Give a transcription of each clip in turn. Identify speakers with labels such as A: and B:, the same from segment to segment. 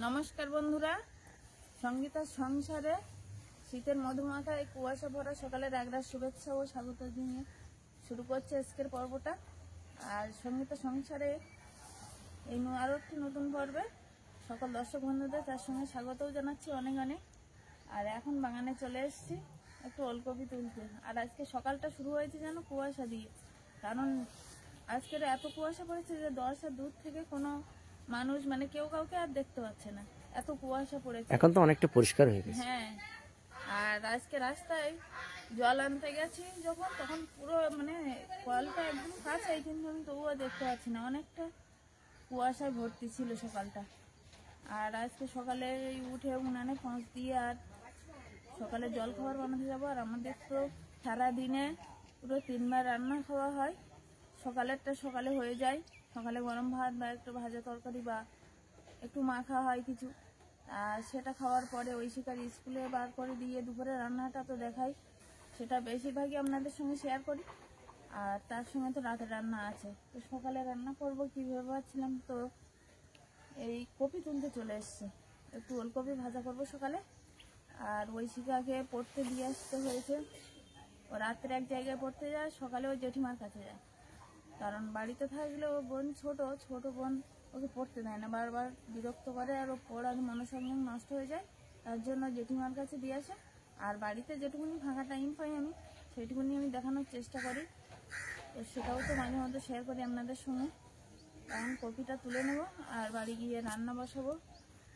A: নমস্কার বন্ধুরা, সঙ্গীতার সংসারে শীতের মধুমাখা এই কুয়াশা ভরা সকালের একরাশ শুভেচ্ছা ও স্বাগত জানিয়ে শুরু করছে আজকের পর্বটা। আর সঙ্গীতার সংসারে এই আরও একটি নতুন পর্বে সকল দর্শক বন্ধুদের তার সঙ্গে স্বাগতও জানাচ্ছি অনেক অনেক। আর এখন বাগানে চলে এসেছি একটু ওলকপি তুলতে। আর আজকে সকালটা শুরু হয়েছে যেন কুয়াশা দিয়ে, কারণ আজকের এত কুয়াশা পড়েছে যে 10 আর দূর থেকে কোনো মানুষ মানে কেউ কাউকে আর দেখতে পাচ্ছে না, এত কুয়াশা পড়েছে।
B: এখন তো অনেকটা পরিষ্কার হয়ে গেছে।
A: হ্যাঁ, আর আজকে রাস্তায় জল আনতে গেছি যখন, তখন পুরো মানে কলটা একদম কাছেই, কিন্তু আমি তবুও দেখতে পাচ্ছি না, অনেকটা কুয়াশায় ভর্তি ছিল সকালটা। আর আজকে সকালে উঠে উনানে পাঁচ দিয়ে আর সকালে জল খাবার বানাতে যাবো। আর আমাদের তো সারাদিনে পুরো 3 বার রান্না খাওয়া হয়। সকালেরটা সকালে হয়ে যায়, সকালে গরম ভাত বা একটু ভাজা তরকারি বা একটু মাখা হয় কিছু, আর সেটা খাওয়ার পরে ঐশিকার স্কুলে বার করে দিয়ে দুপুরে রান্নাটা তো দেখাই, সেটা বেশিরভাগই আপনাদের সঙ্গে শেয়ার করি। আর তার সঙ্গে তো রাতে রান্না আছে। তো সকালে রান্না করব কীভাবে ভাবছিলাম, তো এই কপি তুলতে চলে এসছে, একটু ওলকপি ভাজা করব সকালে। আর ঐশিকাকে পড়তে দিয়ে আসতে হয়েছে, ও রাত্রে এক জায়গায় পড়তে যায়, সকালে ওই জেঠিমার কাছে যায়। কারণ বাড়িতে থাকলে ও বোন ছোট বোন ওকে পড়তে দেয় না, বারবার বিরক্ত করে, আর ও পড়ার মনোসংযোগ নষ্ট হয়ে যায়। তার জন্য জেঠিমার কাছে দিয়ে আসে। আর বাড়িতে যেটুকুনি ফাঁকা টাইম পাই আমি, সেইটুকুনি আমি দেখানোর চেষ্টা করি, তো সেটাও তো মাঝে মধ্যে শেয়ার করি আপনাদের সঙ্গে। এখন কপিটা তুলে নেব আর বাড়ি গিয়ে রান্না বসাবো।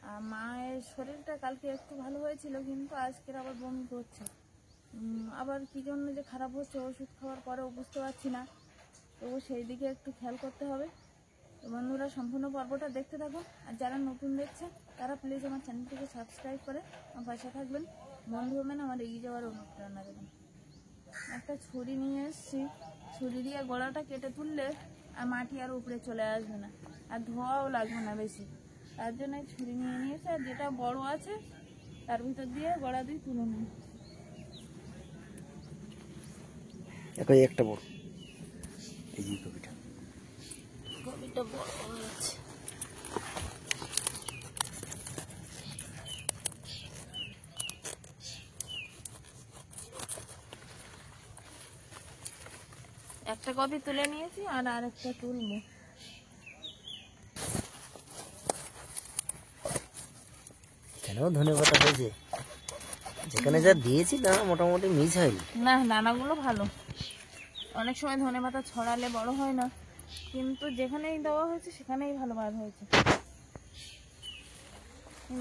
A: আর মায়ের শরীরটা কালকে একটু ভালো হয়েছিল, কিন্তু আজকের আবার বমি করছে। আবার কী জন্য যে খারাপ হচ্ছে ওষুধ খাওয়ার পরেও বুঝতে পারছি না, তবু সেই দিকে একটু খেয়াল করতে হবে। তো বন্ধুরা, সম্পূর্ণ পর্বটা দেখতে থাকুন। আর যারা নতুন দেখছে তারা প্লিজ আমার চ্যানেলটিকে সাবস্ক্রাইব করে আমার পাশে থাকবেন। বন্ধু হবেন, আমার এগিয়ে যাওয়ার অনুপ্রেরণা দেবেন। একটা ছুরি নিয়ে এসেছি, ছুরি দিয়ে গোড়াটা কেটে তুললে আর মাটি আর উপরে চলে আসবে না, আর ধোয়াও লাগবে না বেশি। তার জন্য ছুরি নিয়ে নিয়েছে, আর যেটা বড় আছে তার ভিতর দিয়ে গোড়া দিয়ে তুলে নিই।
B: একটা বড় এই যে কপিটা
A: বড় হয়েছে। একটা কপি তুলে নিয়েছি, আর আরেকটা তুলবো।
B: এখানেও ধনেপাতা হয়েছে, যেখানে যা দিয়েছি না মোটামুটি মিস হয়নি।
A: না, দানাগুলো ভালো। অনেক সময় ধনেপাতা ছড়ালে বড় হয় না, কিন্তু যেখানেই দেওয়া হয়েছে সেখানেই ভালো বার হয়েছে।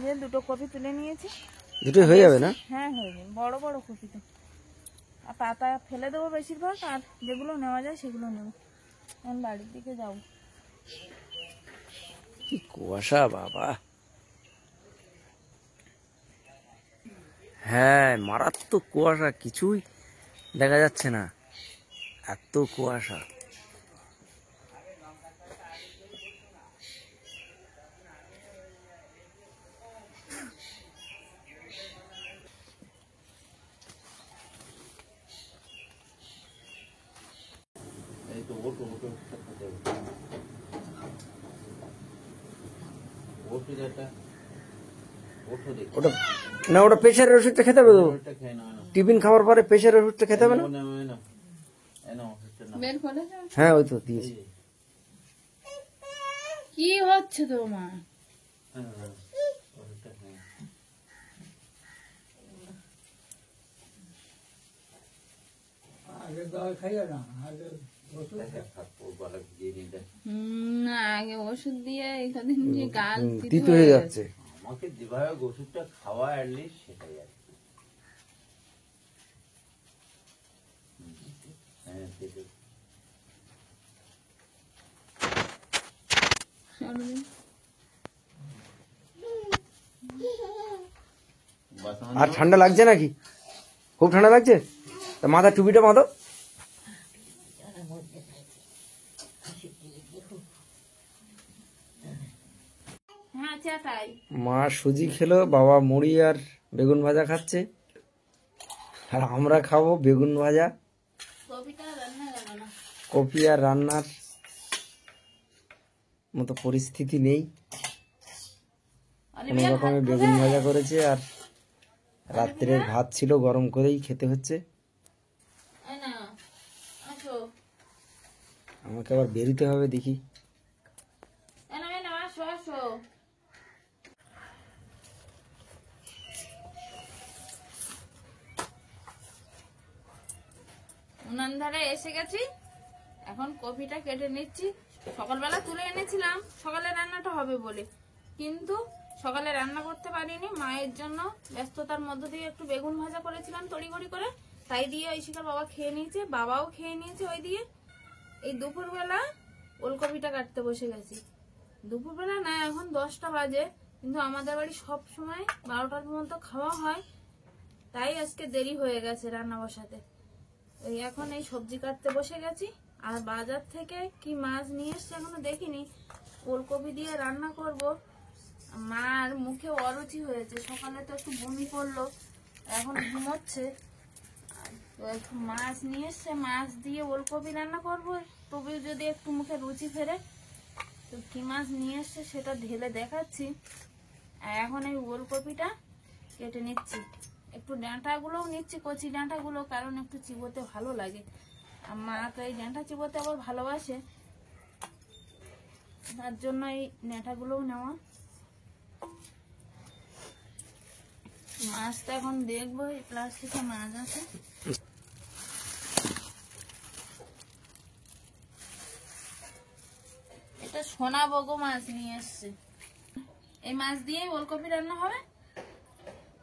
A: যে দুটো কপি তুলে নিয়েছি,
B: দুটোই হয়ে যাবে না?
A: হ্যাঁ হয়ে যাবে, বড় বড় কপি তো। আর পাতা ফেলে দেবো বেশিরভাগ, আর যেগুলো নেওয়া যায় সেগুলো নেব। এখন বাড়ির দিকে যাবো।
B: কি কুয়াশা বাবা! হ্যাঁ, মারাত্মক কুয়াশা, কিছুই দেখা যাচ্ছে না, এত কুয়াশা। ওটা না, ওটা প্রেশারের ওষুধটা খেতে হবে তো। টিফিন খাওয়ার পরে প্রেশারের ওষুধটা খেতে হবে না? হ্যাঁ, ওই তো দিয়েছি।
A: কি হচ্ছে তোমার? না, আগে ওষুধ দিয়ে কদিন যে গাল
B: তিতো হয়ে যাচ্ছে।
C: আমাকে যেভাবে ওষুধটা খাওয়া অ্যাটলিস্ট সেটাই আর কি।
B: আর ঠান্ডা লাগছে নাকি? খুব ঠান্ডা লাগছে? তা মাথার টুপিটা বাঁধো। মা সুজি খেলো, বাবা মুড়ি আর বেগুন ভাজা খাচ্ছে, আর আমরা খাবো বেগুন ভাজা। কপি আর রান্নার মতো পরিস্থিতি নেই। কোনো রকমের বেগুন ভাজা করেছে, আর রাত্রের ভাত ছিল গরম করেই খেতে হচ্ছে। আমাকে আবার বেরোতে হবে, দেখি।
A: উনান ধারে এসে গেছি, এখন কপিটা কেটে নিচ্ছি। সকালবেলা তুলে এনেছিলাম সকালে রান্নাটা হবে বলে, কিন্তু সকালে রান্না করতে পারিনি। মায়ের জন্য ব্যস্ততার মধ্য দিয়ে একটু বেগুন ভাজা করেছিলাম তড়িঘড়ি করে, তাই দিয়ে ঐশিকার বাবা খেয়ে নিয়েছে, বাবাও খেয়ে নিয়েছে ওই দিয়ে। এই দুপুরবেলা ওলকপিটা কাটতে বসে গেছি। দুপুরবেলা না, এখন 10টা বাজে, কিন্তু আমাদের বাড়ি সব সময় 12টার মতো খাওয়া হয়, তাই আজকে দেরি হয়ে গেছে রান্না বসাতে। এই এখন এই সবজি কাটতে বসে গেছি। আর বাজার থেকে কি মাছ নিয়ে এসছে এখনো দেখিনি, ওলকপি দিয়ে রান্না করব। মার মুখে অরুচি হয়েছে, সকালে তো একটু বমি করলো, এখন ঘুমোচ্ছে। তো একটু মাছ নিয়ে এসছে, মাছ দিয়ে ওলকপি রান্না করব, তবে যদি একটু মুখে রুচি ফেরে। তো কি মাছ নিয়ে এসছে সেটা ঢেলে দেখাচ্ছি। আর এখন এই ওলকপিটা কেটে নিচ্ছি, একটু ডাঁটাগুলোও নিচ্ছি, কচি ডাঁটাগুলো, কারণ একটু চিবোতে ভালো লাগে। আর মা তো এই ডাঁটা চিবোতে আবার ভালোবাসে, তার জন্য এই ডাঁটাগুলোও নেওয়া। মাছটা এখন দেখবো, এই প্লাস্টিকে মাছ আছে। এটা সোনা বগো মাছ নিয়ে এসছে, এই মাছ দিয়ে ওলকপি রান্না হবে।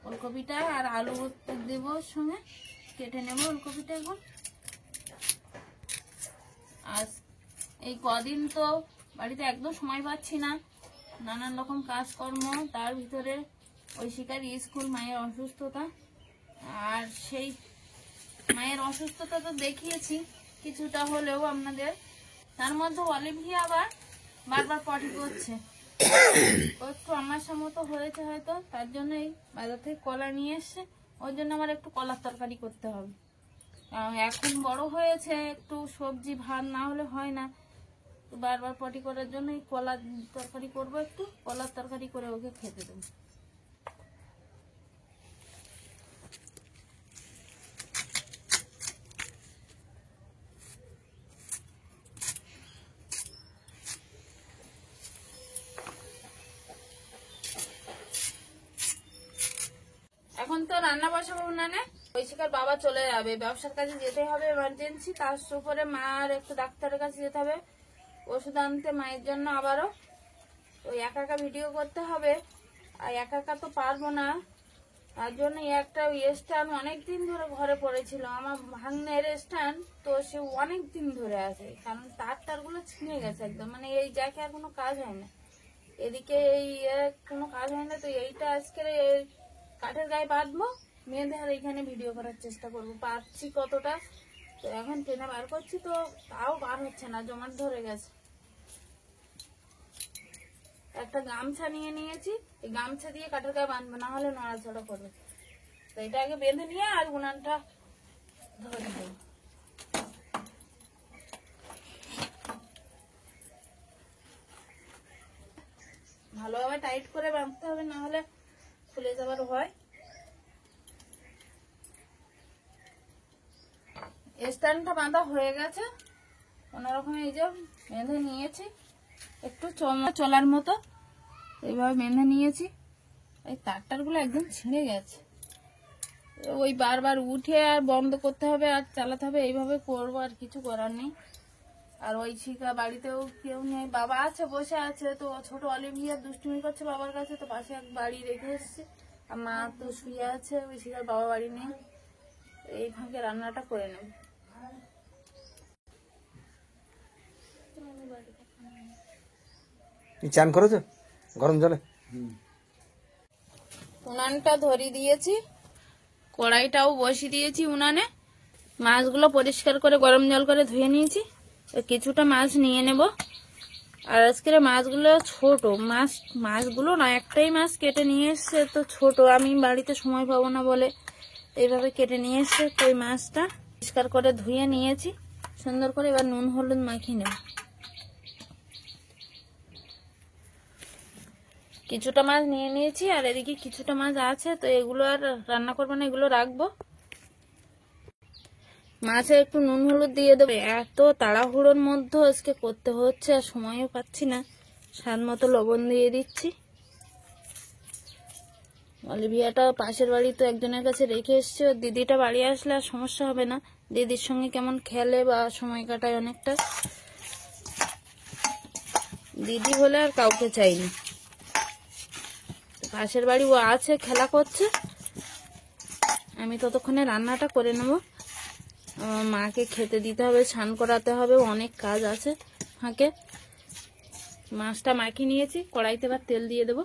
A: ওলকপিটা আর আলু দেবো সঙ্গে, কেটে নেবো ওলকপিটা এখন। আর এই কদিন তো বাড়িতে একদম সময় পাচ্ছি না, নানান রকম কাজকর্ম, তার ভিতরে ঐশিকার স্কুল, মায়ের অসুস্থতা। আর সেই মায়ের অসুস্থতা তো দেখিয়েছি কিছুটা হলেও আপনাদের, তার মধ্যে অলিভিয়া আবার বারবার পটি করছে, একটু আমার মতো হয়েছে হয়তো, তার জন্য এই বাজার থেকে কলা নিয়ে এসছে, ওই জন্য আমার একটু কলার তরকারি করতে হবে। এখন বড় হয়েছে, একটু সবজি ভাত না হলে হয় না, তো বারবার পটি করার জন্য এই কলার তরকারি করবো, একটু কলার তরকারি করে ওকে খেতে দেবো। এখন তো রান্না বসাবো উনানে, ঐশিকার বাবা চলে যাবে, ব্যবসার কাজে যেতে হবে এমার্জেন্সি, তার উপরে মার একটু ডাক্তারের কাছে যেতে হবে ওষুধ আনতে মায়ের জন্য আবারও। ওই একা একা ভিডিও করতে হবে, আর একা একা তো পারবো না, তার জন্য একটা স্ট্যান্ড অনেকদিন ধরে ঘরে পড়েছিল, আমার ভাগ্নের স্ট্যান্ড, তো সে অনেক দিন ধরে আছে, কারণ তারগুলো ছিঁড়ে গেছে একদম, মানে এই জায়গায় আর কোনো কাজ হয় না, এদিকে এই কোনো কাজ হয় না। তো এইটা আজকে কাঠের গায়ে বাঁধবো, মেয়েদের আর এখানে ভিডিও করার চেষ্টা করবো, পারছি কতটা। তো এখন ট্রেনে বার করছি, তো তাও বার হচ্ছে না, জমাট ধরে গেছে। একটা গামছা নিয়ে নিয়েছি, এই গামছা দিয়ে কাঠের গায়ে বাঁধবো, না হলে নড়াচড়া করবে। তো এটা আগে বেঁধে নিয়ে আর উনানটা ধরে দেবো। ভালোভাবে টাইট করে বাঁধতে হবে, না হলে খুলে যাবার ভয়। স্ট্যান্ডটা বাঁধা হয়ে গেছে, কোনোরকম এই যে বেঁধে নিয়েছি, একটু চলার মতো এইভাবে বেঁধে নিয়েছি। এই তারগুলো একদম ছিঁড়ে গেছে, ওই বারবার উঠে আর বন্ধ করতে হবে আর চালাতে হবে, এইভাবে করবো, আর কিছু করার নেই। আর ঐশিকা বাড়িতেও কেউ নেই, বাবা আছে বসে আছে, তো ছোট অলিভিয়া দুষ্টুমি করছে বাবার কাছে, তো পাশে এক বাড়ি রেখে এসছে, আর মা তো শুয়ে আছে, ঐশিকার বাবা বাড়ি নেই। এই ফাঁকে রান্নাটা করে নেব।
B: চান করেছো গরম জলে?
A: উনানটা ধরিয়ে দিয়েছি, কড়াইটাও বসিয়ে দিয়েছি উনানে, মাছগুলো পরিষ্কার করে গরম জল করে ধুয়ে নিয়েছি। কিছুটা মাছ নিয়ে নেব, আর আজকের মাছগুলো ছোট মাছগুলো না, একটাই মাছ কেটে নিয়ে এসছে, তো ছোট, আমি বাড়িতে সময় পাবো না বলে এইভাবে কেটে নিয়ে এসছে। তো ওই মাছটা পরিষ্কার করে ধুয়ে নিয়েছি সুন্দর করে, এবার নুন হলুদ মাখিয়ে নেব। কিছুটা মাছ নিয়ে নিয়েছি, আর এদিকে কিছুটা মাছ আছে, তো এগুলো আর রান্না করবো না, এগুলো রাখবো। মাছে একটু নুন হলুদ দিয়ে দেবো। এত তাড়াহুড়োর মধ্যে আজকে করতে হচ্ছে, আর সময়ও পাচ্ছি না। স্বাদ মতো লবণ দিয়ে দিচ্ছি। অলিভিয়াটা পাশের বাড়ি তো একজনের কাছে রেখে এসছে, ওর দিদিটা বাড়ি আসলে আর সমস্যা হবে না। দিদির সঙ্গে কেমন খেলে বা সময় কাটায় অনেকটা। দিদি হলে আর কাউকে চাইনি, পাশের বাড়ি ও আছে, খেলা করছে। আমি ততক্ষণে রান্নাটা করে নেব। আমার মাকে খেতে দিতে হবে, স্নান করাতে হবে, অনেক কাজ আছে ফাঁকে। মাছটা মাখিয়ে নিয়েছি, কড়াইতে এবার তেল দিয়ে দেবো।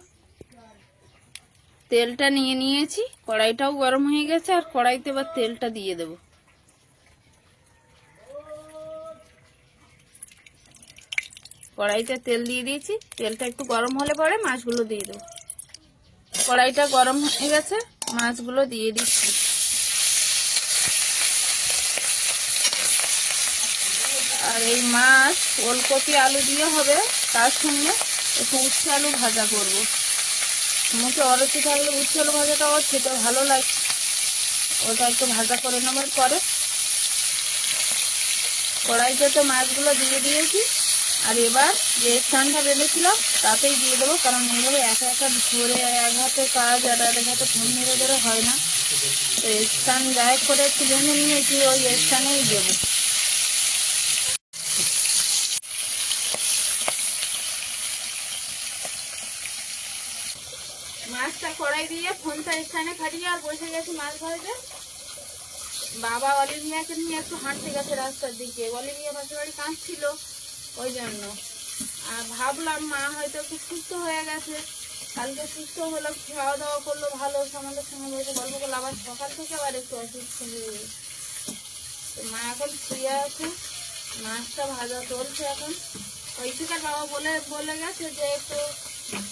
A: তেলটা নিয়ে নিয়েছি, কড়াইটাও গরম হয়ে গেছে, আর কড়াইতে এবার তেলটা দিয়ে দেবো। কড়াইতে তেল দিয়ে দিয়েছি, তেলটা একটু গরম হলে পরে মাছগুলো দিয়ে দেবো। কড়াইটা গরম হয়ে গেছে, মাছগুলো দিয়ে দিচ্ছি। আর এই মাছ ওলকপি আলু দিয়ে হবে, তার সঙ্গে একটু উচ্ছে আলু ভাজা করব। মুখে অরুচি থাকলে উচ্ছে আলু ভাজাটা ওর খেতে ভালো লাগে, ওটা একটু ভাজা করে নেওয়ার পরে কড়াইতে তো মাছগুলো দিয়ে দিয়েছি। আর এবার যে স্ট্যান্ডটা বেঁধেছিলাম তাতেই দিয়ে দেবো, কারণ এইভাবে একা একা ধরে এক হাতে কাজ আর এক হাতে ফোন মেরে ধরে হয় না। তো স্ট্যান্ড গায়েব করে একটু বেঁধে নিয়েছি, ওই স্ট্যান্ডেই দেবো। মাছটা কড়াই দিয়ে ফোনটা স্ট্যান্ডে ফাটিয়ে আর বসে গেছি মাছ ভাজতে। বাবা অলিভিয়াকে নিয়ে একটু হাঁটতে গেছে রাস্তার দিকে, অলিভিয়া পাশের বাড়ি কাঁদছিল ওই জন্য। আর ভাবলাম মা হয়তো একটু সুস্থ হয়ে গেছে, কালকে সুস্থ হলো, খাওয়া দাওয়া করলো ভালো, আমাদের সঙ্গে বসে গল্প করলো, আবার সকাল থেকে আবার একটু অসুস্থ হয়ে গেছে। তো মা এখন শুয়ে আছে, মাছটা ভাজা চলছে এখন। ঐশিকার বাবা বলে গেছে যে একটু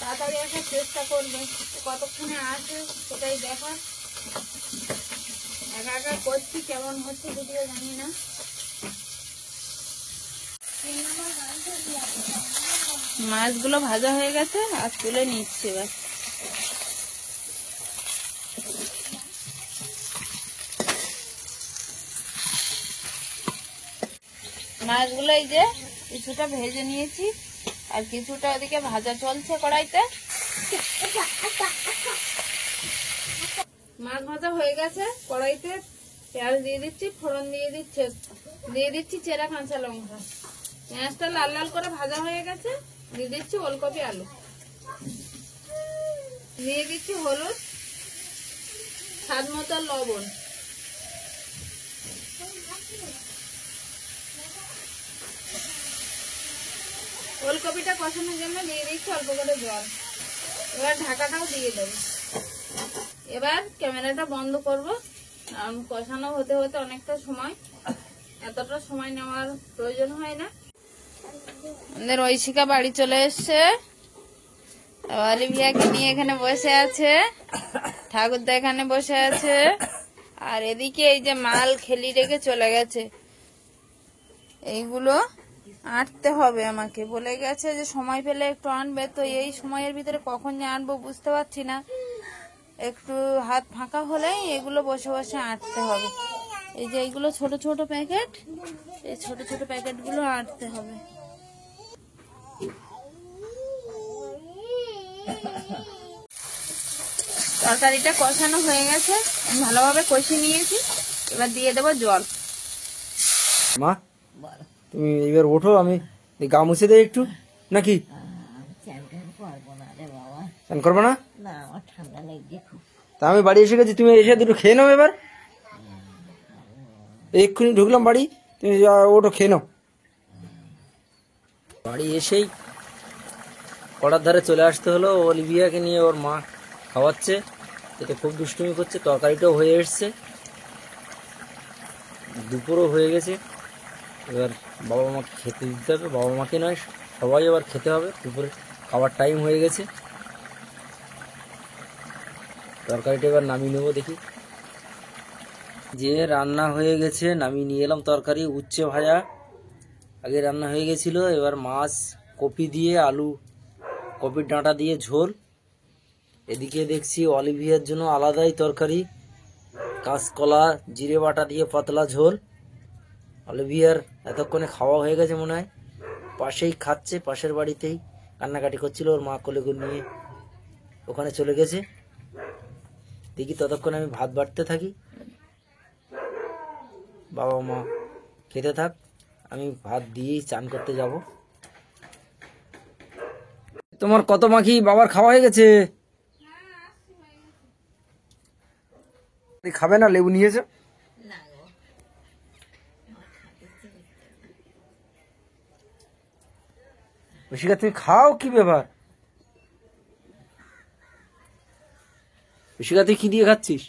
A: তাড়াতাড়ি আসার চেষ্টা করবে, কতক্ষণে আসে সেটাই দেখা। একা একা করছি, কেমন হচ্ছে যদিও জানি না। মাছগুলো ভাজা হয়ে গেছে, আর তুলে নিচ্ছে এবার। মাছগুলো এই যে কিছুটা ভেজে নিয়েছি, আর কিছুটা ওদিকে ভাজা চলছে কড়াইতে। মাছ ভাজা হয়ে গেছে, কড়াইতে পেঁয়াজ দিয়ে দিচ্ছি, ফোড়ন দিয়ে দিচ্ছি চেরা কাঁচা লঙ্কা। পেঁয়াজটা লাল লাল করে ভাজা হয়ে গেছে, দিয়ে দিচ্ছি ওলকপি আলু, দিয়ে দিচ্ছি হলুদ, স্বাদ মতো লবণ। ওলকপিটা কষানোর জন্য দিয়ে দিচ্ছি অল্প করে জল। এবার ঢাকাটাও দিয়ে দেবো। এবার ক্যামেরাটা বন্ধ করব, কারণ কষানো হতে হতে অনেকটা সময়, এতটা সময় নেওয়ার প্রয়োজন হয় না। আমাদের ঐশিকা বাড়ি চলে এসছে, অলিভিয়াকে নিয়ে এখানে বসে আছে, ঠাকুরদা এখানে বসে আছে, আর এদিকে এই যে মাল খেলি রেখে চলে গেছে। এইগুলো আনতে হবে, আমাকে বলে গেছে যে সময় পেলে একটু আনবে। তো এই সময়ের ভিতরে কখন যে আনবো বুঝতে পারছি না, একটু হাত ফাঁকা হলেই এগুলো বসে বসে আঁটতে হবে। এই যে এইগুলো ছোট ছোট প্যাকেট, এই ছোট ছোট প্যাকেটগুলো আঁটতে হবে। তরকারিটা কষানো হয়ে গেছে, আমি ভালোভাবে কষিয়ে নিয়েছি। এবার দিয়ে দেবো জল।
B: মা তুমি এবার ওঠো, আমি গা মুছে দেই একটু নাকি? স্নান করবো না? তা আমি বাড়ি এসে গেছি, তুমি এসে দুটো খেয়ে নাও। এবার এক্ষুনি ঢুকলাম বাড়ি, তুমি ওটো খেয়ে নাও। বাড়ি এসেই কড়ার ধারে চলে আসতে হলো। অলিভিয়াকে নিয়ে ওর মা খাওয়াচ্ছে, এটা খুব দুষ্টুমি করছে। তরকারিটাও হয়ে এসছে, দুপুরও হয়ে গেছে। এবার বাবা মাকে খেতে দিতে হবে, বাবা মাকে নয় সবাই এবার খেতে হবে। দুপুরে খাওয়ার টাইম হয়ে গেছে। তরকারিটা এবার নামিয়ে নেবো, দেখি। যে রান্না হয়ে গেছে, নামিয়ে নিয়ে এলাম তরকারি। উচ্ছে ভাজা আগে রান্না হয়ে গেছিলো, এবার মাছ কপি দিয়ে আলু, কপির ডাঁটা দিয়ে ঝোল, এদিকে দেখছি অলিভিয়ার জন্য আলাদাই তরকারি, কাঁচকলা জিরে বাটা দিয়ে পাতলা ঝোল। অলিভিয়ার এতক্ষণে খাওয়া হয়ে গেছে মনে হয়, পাশেই খাচ্ছে, পাশের বাড়িতেই কান্নাকাটি করছিল, ওর মা কোলে করে নিয়ে ওখানে চলে গেছে। দেখি ততক্ষণ আমি ভাত বাড়তে থাকি, বাবা মা খেতে থাক, আমি ভাত দিয়েই চান করতে যাব। তোমার কত মাখি বাবার খাওয়া হয়ে গেছে? খাবে না? লেবু নিয়েছো? ঋষিকা তুমি খাও, কি ব্যাপার? ঋষিকা তুই কি দিয়ে খাচ্ছিস?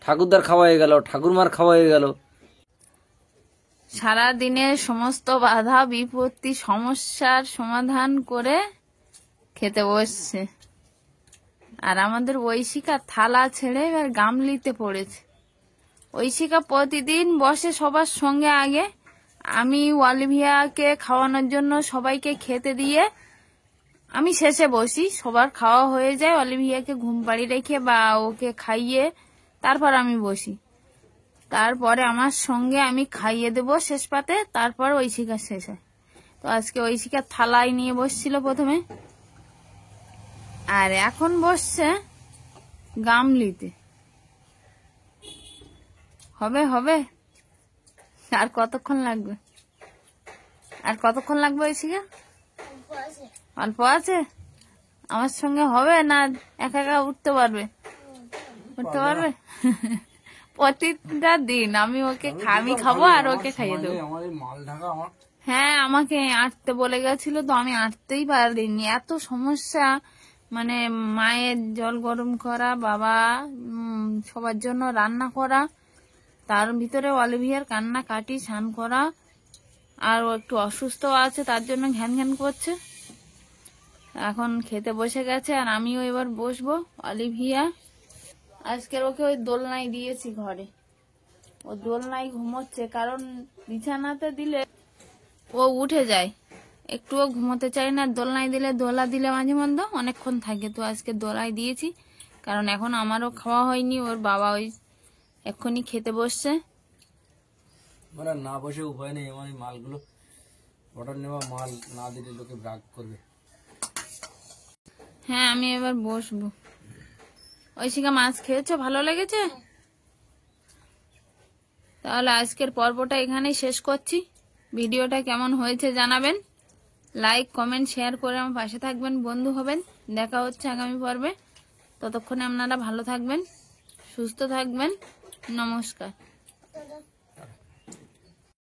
B: ঠাকুরদার খাওয়া হয়ে গেল, ঠাকুরমার খাওয়া হয়ে গেল।
A: সারা দিনের সমস্ত বাধা বিপত্তি সমস্যার সমাধান করে খেতে বসছে। আর আমাদের ঐশিকা থালা ছেড়ে এবার গামলিতে পড়েছে। ঐশিকা প্রতিদিন বসে সবার সঙ্গে আগে, আমি অলিভিয়াকে খাওয়ানোর জন্য সবাইকে খেতে দিয়ে আমি শেষে বসি। সবার খাওয়া হয়ে যায়, অলিভিয়াকে ঘুম পাড়ি রেখে বা ওকে খাইয়ে তারপর আমি বসি। তারপরে আমার সঙ্গে আমি খাইয়ে দেবো শেষ পাতে, তারপর ঐশিকা শেষ হয়। তো আজকে ঐশিকা থালায় নিয়ে বসছিল প্রথমে, আর এখন বসছে গামলিতে। হবে হবে, আর কতক্ষণ লাগবে? আর কতক্ষণ লাগবে ঐশিকা? অল্প আছে। আমার সঙ্গে হবে না একা একা উঠতে পারবে? উঠতে পারবে। প্রতিটা দিন আমি ওকে আমি খাবো আর ওকে খাইয়ে দেবো। হ্যাঁ, আমাকে আঁটতে বলে গেছিল, তো আমি আঁটতেই পারিনি। এত সমস্যা, মানে মায়ের জল গরম করা, বাবা সবার জন্য রান্না করা, তার ভিতরে অলিভিয়ার কান্না কাটি, স্নান করা, আর ও একটু অসুস্থ আছে তার জন্য ঘ্যান ঘ্যান করছে। এখন খেতে বসে গেছে আর আমিও এবার বসবো। অলিভিয়া আজকের ওকে ওই দোলনায় দিয়েছি ঘরে, ও দোলনায় ঘুমোচ্ছে, কারণ বিছানাতে দিলে ও উঠে যায়, একটুও ঘুমোতে চায় না। দোলনায় দিলে, দোলা দিলে মাঝে মধ্যে অনেকক্ষণ থাকে। তো আজকে দোলায় দিয়েছি, কারণ এখন আমারও খাওয়া হয়নি, ওর বাবা ওই এক্ষুনি খেতে বসছে।
B: না বসে উপায় নেই, আমার এই মালগুলো অর্ডার নেওয়া মাল না দিলে লোকে রাগ করবে।
A: হ্যাঁ, আমি এবার বসবো। ঐশিকা মাছ খেয়েছো? ভালো লেগেছে? তাহলে আজকের পর্বটা এখানেই শেষ করছি। ভিডিওটা কেমন হয়েছে জানাবেন, লাইক কমেন্ট শেয়ার করে আমার পাশে থাকবেন, বন্ধু হবেন। দেখা হচ্ছে আগামী পর্বে। ততক্ষণে আপনারা ভালো থাকবেন, সুস্থ থাকবেন। নমস্কার।